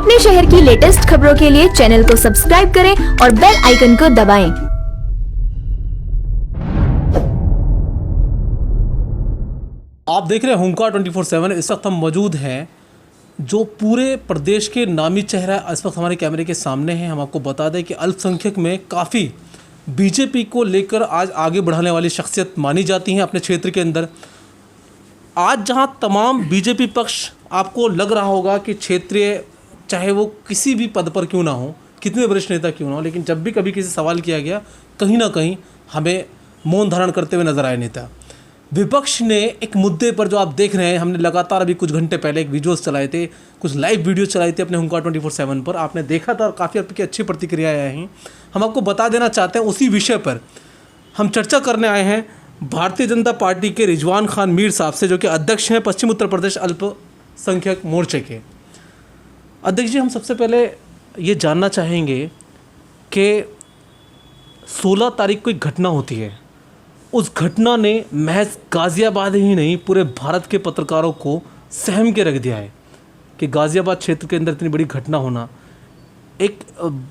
अपने शहर की लेटेस्ट खबरों के लिए चैनल को सब्सक्राइब करें और बेल आइकन को दबाएं। आप देख रहे हैं हुंकार 24/7। इस वक्त हम मौजूद हैं जो पूरे प्रदेश के नामी चेहरा इस वक्त हमारे कैमरे के सामने हैं। हम आपको बता दें कि अल्पसंख्यक में काफ़ी बीजेपी को लेकर आज आगे बढ़ाने वाली शख्सियत मानी जाती हैं अपने क्षेत्र के अंदर। आज जहां तमाम बीजेपी पक्ष आपको लग रहा होगा कि क्षेत्रीय चाहे वो किसी भी पद पर क्यों ना हो, कितने वरिष्ठ नेता क्यों ना हो, लेकिन जब भी कभी किसी सवाल किया गया कहीं ना कहीं हमें मौन धारण करते हुए नजर आए नेता। विपक्ष ने एक मुद्दे पर जो आप देख रहे हैं, हमने लगातार अभी कुछ घंटे पहले एक वीडियोस चलाए थे, कुछ लाइव वीडियोस चलाए थे अपने हुंकार 24/7 पर, आपने देखा था और काफ़ी आपकी अच्छी प्रतिक्रियाएं आई हैं। हम आपको बता देना चाहते हैं उसी विषय पर हम चर्चा करने आए हैं भारतीय जनता पार्टी के रिजवान खान मीर साहब से, जो कि अध्यक्ष हैं पश्चिम उत्तर प्रदेश अल्पसंख्यक मोर्चे के। अध्यक्ष जी, हम सबसे पहले ये जानना चाहेंगे कि 16 तारीख को एक घटना होती है, उस घटना ने महज गाज़ियाबाद ही नहीं पूरे भारत के पत्रकारों को सहम के रख दिया है कि गाज़ियाबाद क्षेत्र के अंदर इतनी बड़ी घटना होना एक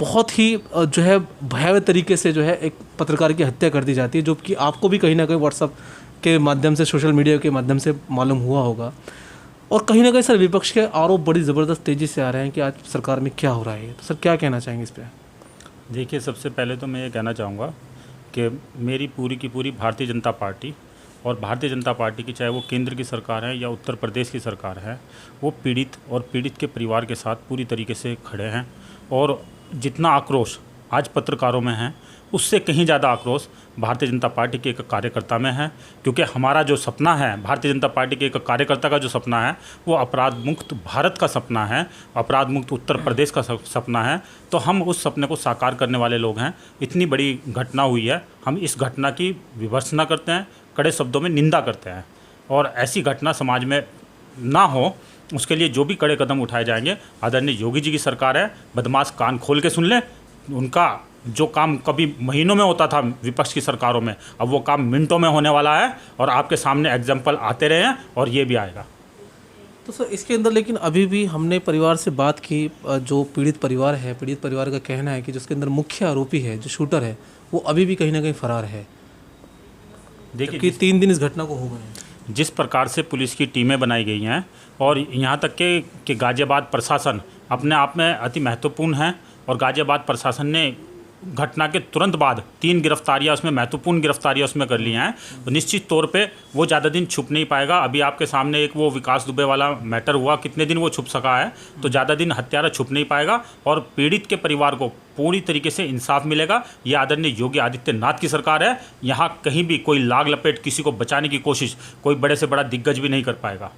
बहुत ही जो है भयावह तरीके से जो है एक पत्रकार की हत्या कर दी जाती है, जो कि आपको भी कहीं ना कहीं व्हाट्सएप के माध्यम से, सोशल मीडिया के माध्यम से मालूम हुआ होगा। और कहीं ना कहीं सर विपक्ष के आरोप बड़ी ज़बरदस्त तेज़ी से आ रहे हैं कि आज सरकार में क्या हो रहा है, तो सर क्या कहना चाहेंगे इस पर? देखिए, सबसे पहले तो मैं ये कहना चाहूँगा कि मेरी पूरी की पूरी भारतीय जनता पार्टी और भारतीय जनता पार्टी की, चाहे वो केंद्र की सरकार है या उत्तर प्रदेश की सरकार है, वो पीड़ित और पीड़ित के परिवार के साथ पूरी तरीके से खड़े हैं। और जितना आक्रोश आज पत्रकारों में है, उससे कहीं ज़्यादा आक्रोश भारतीय जनता पार्टी के एक कार्यकर्ता में है, क्योंकि हमारा जो सपना है, भारतीय जनता पार्टी के एक कार्यकर्ता का जो सपना है, वो अपराध मुक्त भारत का सपना है, अपराध मुक्त उत्तर प्रदेश का सपना है। तो हम उस सपने को साकार करने वाले लोग हैं। इतनी बड़ी घटना हुई है, हम इस घटना की विमर्शना करते हैं, कड़े शब्दों में निंदा करते हैं, और ऐसी घटना समाज में ना हो उसके लिए जो भी कड़े कदम उठाए जाएंगे। आदरणीय योगी जी की सरकार है, बदमाश कान खोल के सुन लें। उनका जो काम कभी महीनों में होता था विपक्ष की सरकारों में, अब वो काम मिनटों में होने वाला है, और आपके सामने एग्जाम्पल आते रहे हैं और ये भी आएगा। तो सर इसके अंदर लेकिन अभी भी हमने परिवार से बात की, जो पीड़ित परिवार है, पीड़ित परिवार का कहना है कि जिसके अंदर मुख्य आरोपी है, जो शूटर है, वो अभी भी कहीं ना कहीं फरार है। देखिए कि 3 दिन इस घटना को हो गए हैं। जिस प्रकार से पुलिस की टीमें बनाई गई हैं, और यहाँ तक कि गाज़ियाबाद प्रशासन अपने आप में अति महत्वपूर्ण है, और गाज़ियाबाद प्रशासन ने घटना के तुरंत बाद 3 गिरफ्तारियाँ, उसमें महत्वपूर्ण गिरफ्तारियाँ उसमें कर ली हैं। तो निश्चित तौर पे वो ज़्यादा दिन छुप नहीं पाएगा। अभी आपके सामने एक वो विकास दुबे वाला मैटर हुआ, कितने दिन वो छुप सका है, तो ज़्यादा दिन हत्यारा छुप नहीं पाएगा, और पीड़ित के परिवार को पूरी तरीके से इंसाफ मिलेगा। ये आदरणीय योगी आदित्यनाथ की सरकार है। यहाँ कहीं भी कोई लाग लपेट किसी को बचाने की कोशिश कोई बड़े से बड़ा दिग्गज भी नहीं कर पाएगा।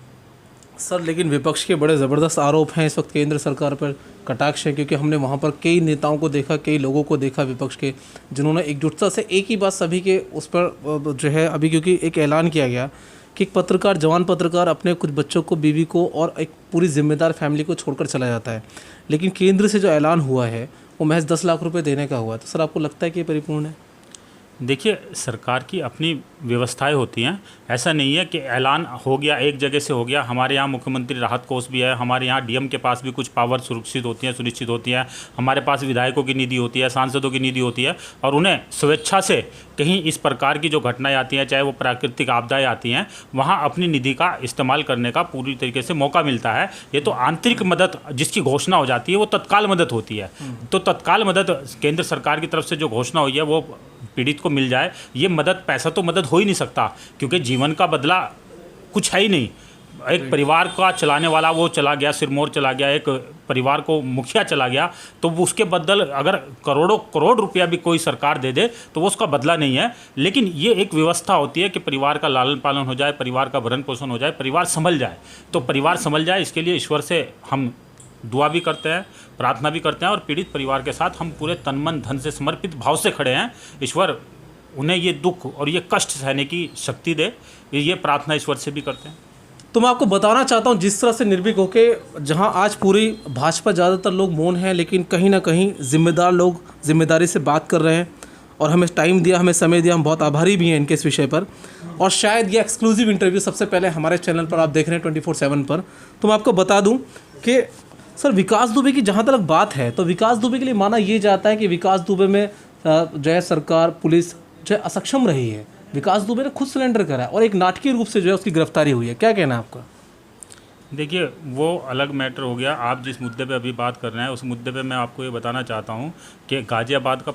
सर लेकिन विपक्ष के बड़े ज़बरदस्त आरोप हैं इस वक्त केंद्र सरकार पर, कटाक्ष है, क्योंकि हमने वहाँ पर कई नेताओं को देखा, कई लोगों को देखा विपक्ष के, जिन्होंने एकजुटता से एक ही बात सभी के उस पर जो है, अभी क्योंकि एक ऐलान किया गया कि एक पत्रकार, जवान पत्रकार अपने कुछ बच्चों को, बीवी को और एक पूरी जिम्मेदार फैमिली को छोड़कर चला जाता है, लेकिन केंद्र से जो ऐलान हुआ है वो महज 10 लाख रुपये देने का हुआ है। तो सर आपको लगता है कि ये परिपूर्ण है? देखिए, सरकार की अपनी व्यवस्थाएं होती हैं। ऐसा नहीं है कि ऐलान हो गया, एक जगह से हो गया। हमारे यहाँ मुख्यमंत्री राहत कोष भी है, हमारे यहाँ डीएम के पास भी कुछ पावर सुनिश्चित होती है, हमारे पास विधायकों की निधि होती है, सांसदों की निधि होती है, और उन्हें स्वेच्छा से कहीं इस प्रकार की जो घटनाएं आती हैं, चाहे वो प्राकृतिक आपदाएं आती हैं, वहाँ अपनी निधि का इस्तेमाल करने का पूरी तरीके से मौका मिलता है। ये तो आंतरिक मदद जिसकी घोषणा हो जाती है वो तत्काल मदद होती है। तो तत्काल मदद केंद्र सरकार की तरफ से जो घोषणा हुई है वो पीड़ित को मिल जाए। ये मदद, पैसा तो मदद हो ही नहीं सकता, क्योंकि जीवन का बदला कुछ है ही नहीं। एक परिवार का चलाने वाला वो चला गया, सिरमौर चला गया, एक परिवार को मुखिया चला गया, तो वो उसके बदल अगर करोड़ रुपया भी कोई सरकार दे दे तो वो उसका बदला नहीं है। लेकिन ये एक व्यवस्था होती है कि परिवार का लालन पालन हो जाए, परिवार का भरण पोषण हो जाए, परिवार संभल जाए। तो परिवार संभल जाए, इसके लिए ईश्वर से हम दुआ भी करते हैं, प्रार्थना भी करते हैं, और पीड़ित परिवार के साथ हम पूरे तन मन धन से समर्पित भाव से खड़े हैं। ईश्वर उन्हें ये दुख और ये कष्ट सहने की शक्ति दे, ये प्रार्थना ईश्वर से भी करते हैं। तो मैं आपको बताना चाहता हूँ, जिस तरह से निर्भीक होकर जहाँ आज पूरी भाजपा ज़्यादातर लोग मौन हैं, लेकिन कहीं ना कहीं जिम्मेदार लोग जिम्मेदारी से बात कर रहे हैं और हमें टाइम दिया, हमें समय दिया, हम बहुत आभारी भी हैं इनके इस विषय पर। और शायद ये एक्सक्लूसिव इंटरव्यू सबसे पहले हमारे चैनल पर आप देख रहे हैं 24/7 पर। तो मैं आपको बता दूं कि सर विकास दुबे की जहाँ तक बात है तो विकास दुबे के लिए माना ये जाता है कि विकास दुबे में जो है सरकार पुलिस जो है असक्षम रही है। विकास दुबे ने खुद सरेंडर करा है और एक नाटकीय रूप से जो है उसकी गिरफ्तारी हुई है, क्या कहना है आपका? देखिए वो अलग मैटर हो गया। आप जिस मुद्दे पे अभी बात कर रहे हैं उस मुद्दे पे मैं आपको ये बताना चाहता हूँ कि गाज़ियाबाद का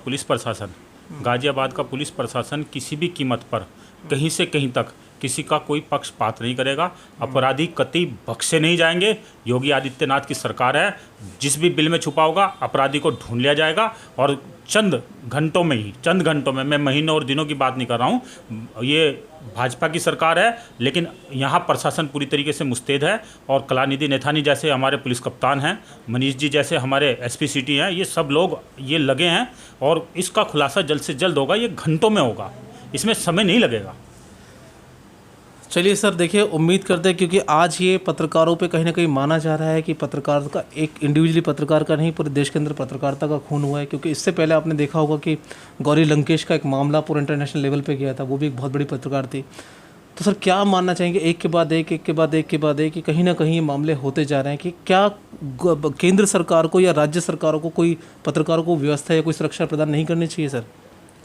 पुलिस प्रशासन किसी भी कीमत पर कहीं से कहीं तक किसी का कोई पक्षपात नहीं करेगा। अपराधी कतई बख्शे नहीं जाएंगे। योगी आदित्यनाथ की सरकार है, जिस भी बिल में छुपा होगा अपराधी को ढूंढ लिया जाएगा और चंद घंटों में, मैं महीनों और दिनों की बात नहीं कर रहा हूँ। ये भाजपा की सरकार है लेकिन यहाँ प्रशासन पूरी तरीके से मुस्तैद है और कलानिधि नैथानी जैसे हमारे पुलिस कप्तान हैं, मनीष जी जैसे हमारे एसपी सिटी हैं, ये सब लोग ये लगे हैं और इसका खुलासा जल्द से जल्द होगा। ये घंटों में होगा, इसमें समय नहीं लगेगा। चलिए सर, देखिए उम्मीद करते हैं क्योंकि आज ये पत्रकारों पे कहीं ना कहीं माना जा रहा है कि पत्रकार का एक इंडिविजुअली पत्रकार का नहीं पूरे देश के अंदर पत्रकारिता का खून हुआ है। क्योंकि इससे पहले आपने देखा होगा कि गौरी लंकेश का एक मामला पूरे इंटरनेशनल लेवल पे गया था, वो भी एक बहुत बड़ी पत्रकार थी। तो सर क्या मानना चाहेंगे एक के बाद एक कि कहीं ना कहीं ये मामले होते जा रहे हैं कि क्या केंद्र सरकार को या राज्य सरकारों को कोई पत्रकारों को व्यवस्था या कोई सुरक्षा प्रदान नहीं करनी चाहिए? सर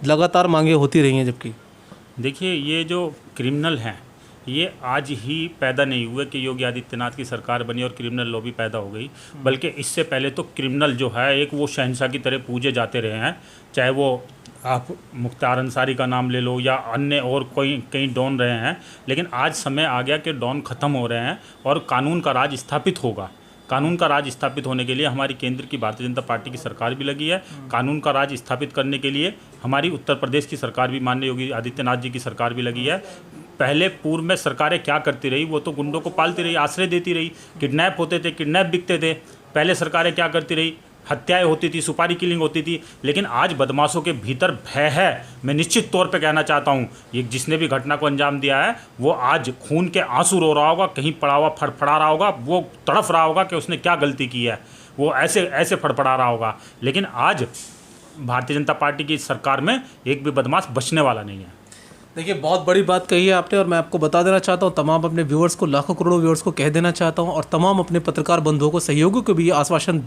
लगातार मांगे होती रही हैं जबकि देखिए ये जो क्रिमिनल हैं ये आज ही पैदा नहीं हुए कि योगी आदित्यनाथ की सरकार बनी और क्रिमिनल लॉबी पैदा हो गई, बल्कि इससे पहले तो क्रिमिनल जो है एक वो शहंशाह की तरह पूजे जाते रहे हैं। चाहे वो आप मुख्तार अंसारी का नाम ले लो या अन्य और कोई कई डॉन रहे हैं, लेकिन आज समय आ गया कि डॉन ख़त्म हो रहे हैं और कानून का राज स्थापित होगा। कानून का राज स्थापित होने के लिए हमारी केंद्र की भारतीय जनता पार्टी की सरकार भी लगी है। कानून का राज स्थापित करने के लिए हमारी उत्तर प्रदेश की सरकार भी, माननीय योगी आदित्यनाथ जी की सरकार भी लगी है। पहले पूर्व में सरकारें क्या करती रही, वो तो गुंडों को पालती रही, आश्रय देती रही, किडनैप होते थे, किडनैप बिकते थे। पहले सरकारें क्या करती रही, हत्याएं होती थी, सुपारी किलिंग होती थी। लेकिन आज बदमाशों के भीतर भय है। मैं निश्चित तौर पे कहना चाहता हूँ ये जिसने भी घटना को अंजाम दिया है वो आज खून के आंसू रो रहा होगा, कहीं पड़ा हुआ फड़फड़ा रहा होगा, वो तड़फ रहा होगा कि उसने क्या गलती की है, वो ऐसे फड़फड़ा रहा होगा। लेकिन आज भारतीय जनता पार्टी की सरकार में एक भी बदमाश बचने वाला नहीं है। देखिए बहुत बड़ी बात कही है आपने और मैं आपको बता देना चाहता हूँ, तमाम अपने व्यूअर्स को, लाखों करोड़ों व्यूअर्स को कह देना चाहता हूँ और तमाम अपने पत्रकार बंधुओं को, सहयोगियों को भी ये आश्वासन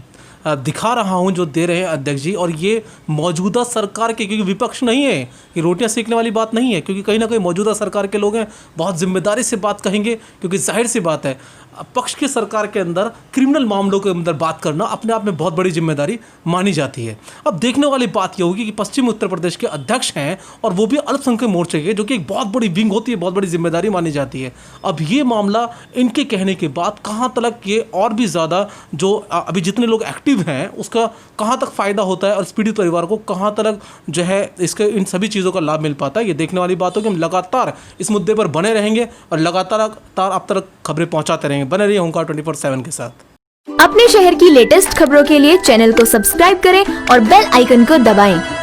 दिखा रहा हूँ जो दे रहे हैं अध्यक्ष जी। और ये मौजूदा सरकार के, क्योंकि विपक्ष नहीं है, ये रोटियां सेकने वाली बात नहीं है, क्योंकि कहीं ना कहीं मौजूदा सरकार के लोग हैं, बहुत जिम्मेदारी से बात कहेंगे। क्योंकि जाहिर सी बात है पक्ष की सरकार के अंदर क्रिमिनल मामलों के अंदर बात करना अपने आप में बहुत बड़ी जिम्मेदारी मानी जाती है। अब देखने वाली बात यह होगी कि पश्चिम उत्तर प्रदेश के अध्यक्ष हैं और वो भी अल्पसंख्यक मोर्चे के, जो कि एक बहुत बड़ी विंग होती है, बहुत बड़ी जिम्मेदारी मानी जाती है। अब ये मामला इनके कहने के बाद कहाँ तक ये और भी ज़्यादा जो अभी जितने लोग एक्टिव हैं उसका कहाँ तक फ़ायदा होता है और इस पीड़ित परिवार को कहाँ तक जो है इसके इन सभी चीज़ों का लाभ मिल पाता है, ये देखने वाली बात हो कि हम लगातार इस मुद्दे पर बने रहेंगे और लगातार आप तक खबरें पहुँचाते रहेंगे। बने रहिए होमकार 24/7 के साथ। अपने शहर की लेटेस्ट खबरों के लिए चैनल को सब्सक्राइब करें और बेल आइकन को दबाएं।